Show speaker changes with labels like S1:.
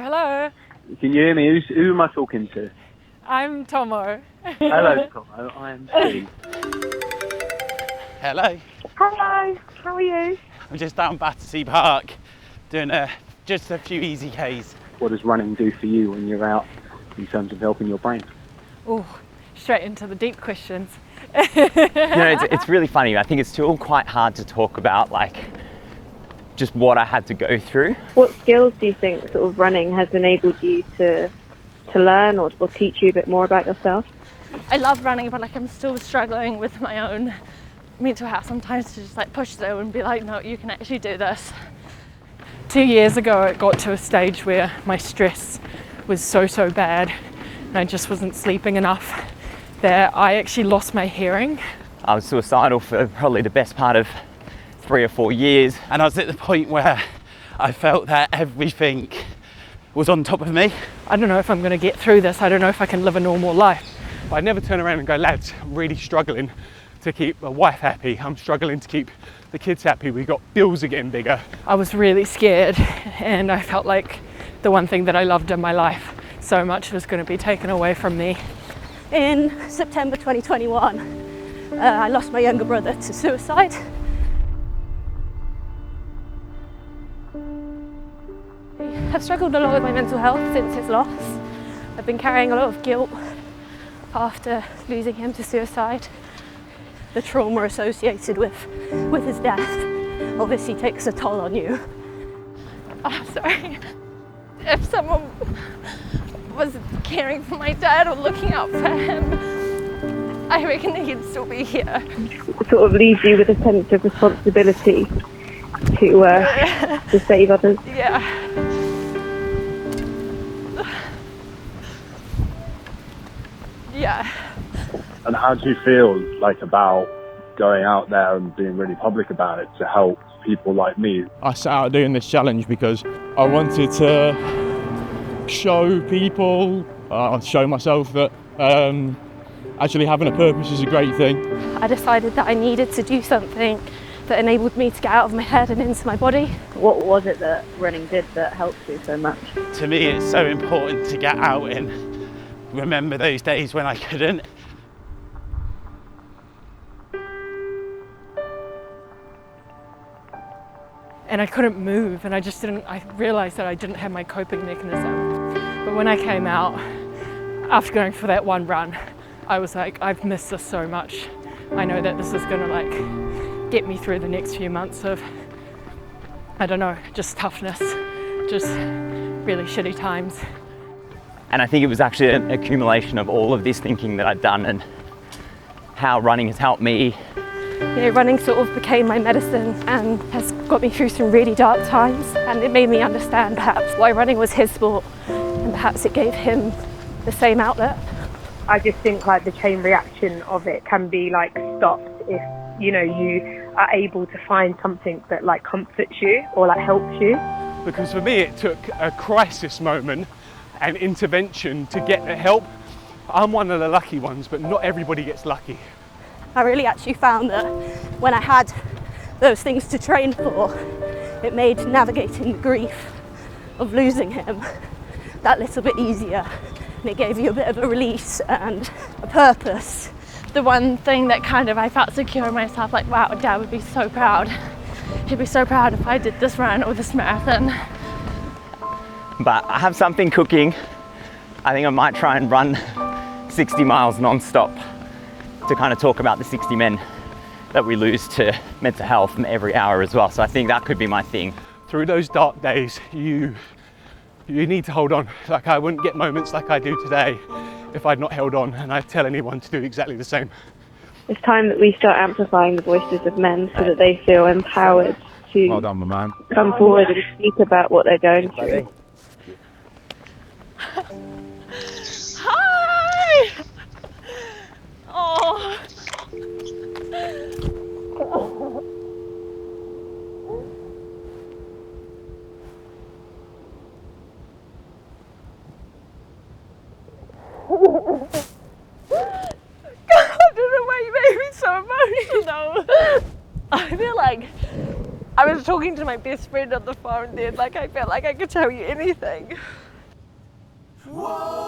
S1: Hello, hello.
S2: Can you hear me? Who am I talking to?
S1: I'm Tomo.
S2: Hello, Tomo. I'm Steve.
S3: Hello.
S4: Hello, how are you?
S3: I'm just down Battersea Park doing just a few easy Ks.
S2: What does running do for you when you're out in terms of helping your brain?
S1: Oh, straight into the deep questions.
S5: It's really funny. I think it's still quite hard to talk about, like, just what I had to go through.
S4: What skills do you think sort of running has enabled you to learn or teach you a bit more about yourself?
S6: I love running, but I'm still struggling with my own mental health sometimes to just push through and be like, no, you can actually do this.
S1: 2 years ago, it got to a stage where my stress was so bad and I just wasn't sleeping enough that I actually lost my hearing.
S5: I was suicidal for probably the best part of 3 or 4 years.
S3: And I was at the point where I felt that everything was on top of me.
S1: I don't know if I'm going to get through this. I don't know if I can live a normal life.
S7: But I never turn around and go, lads, I'm really struggling to keep my wife happy. I'm struggling to keep the kids happy. We've got bills are getting bigger.
S1: I was really scared and I felt like the one thing that I loved in my life so much was going to be taken away from me.
S6: In September 2021, I lost my younger brother to suicide. I've struggled a lot with my mental health since his loss. I've been carrying a lot of guilt after losing him to suicide. The trauma associated with his death obviously takes a toll on you.
S8: I'm sorry. If someone was caring for my dad or looking out for him, I reckon he'd still be here.
S4: It sort of leaves you with a sense of responsibility to save others.
S8: Yeah. Yeah.
S2: And how do you feel like about going out there and being really public about it to help people like me?
S7: I set out doing this challenge because I wanted to show people, show myself that actually having a purpose is a great thing.
S6: I decided that I needed to do something that enabled me to get out of my head and into my body.
S4: What was it that running did that helped you so much?
S3: To me, it's so important to get out and remember those days when I couldn't.
S1: And I couldn't move and I realised that I didn't have my coping mechanism. But when I came out, after going for that one run, I was like, I've missed this so much. I know that this is gonna get me through the next few months of, I don't know, just toughness, just really shitty times.
S5: And I think it was actually an accumulation of all of this thinking that I'd done and how running has helped me.
S6: Running sort of became my medicine and has got me through some really dark times, and it made me understand perhaps why running was his sport and perhaps it gave him the same outlet.
S4: I just think the chain reaction of it can be stopped if you are able to find something that comforts you or helps you.
S7: Because for me it took a crisis moment and intervention to get the help. I'm one of the lucky ones, but not everybody gets lucky.
S6: I really actually found that when I had those things to train for, it made navigating the grief of losing him that little bit easier. And it gave you a bit of a release and a purpose.
S8: The one thing that I felt secure in myself, wow, Dad would be so proud. He'd be so proud if I did this run or this marathon.
S5: But I have something cooking. I think I might try and run 60 miles non-stop to talk about the 60 men that we lose to mental health every hour as well. So I think that could be my thing.
S7: Through those dark days, you need to hold on. I wouldn't get moments like I do today if I'd not held on, and I'd tell anyone to do exactly the same.
S4: It's time that we start amplifying the voices of men so that they feel empowered to
S9: Well done, my man.
S4: come forward and speak about what they're going through.
S8: Hi! Oh. God, I don't know why you made me so emotional. I feel like I was talking to my best friend on the phone then, I felt like I could tell you anything.
S9: Whoa!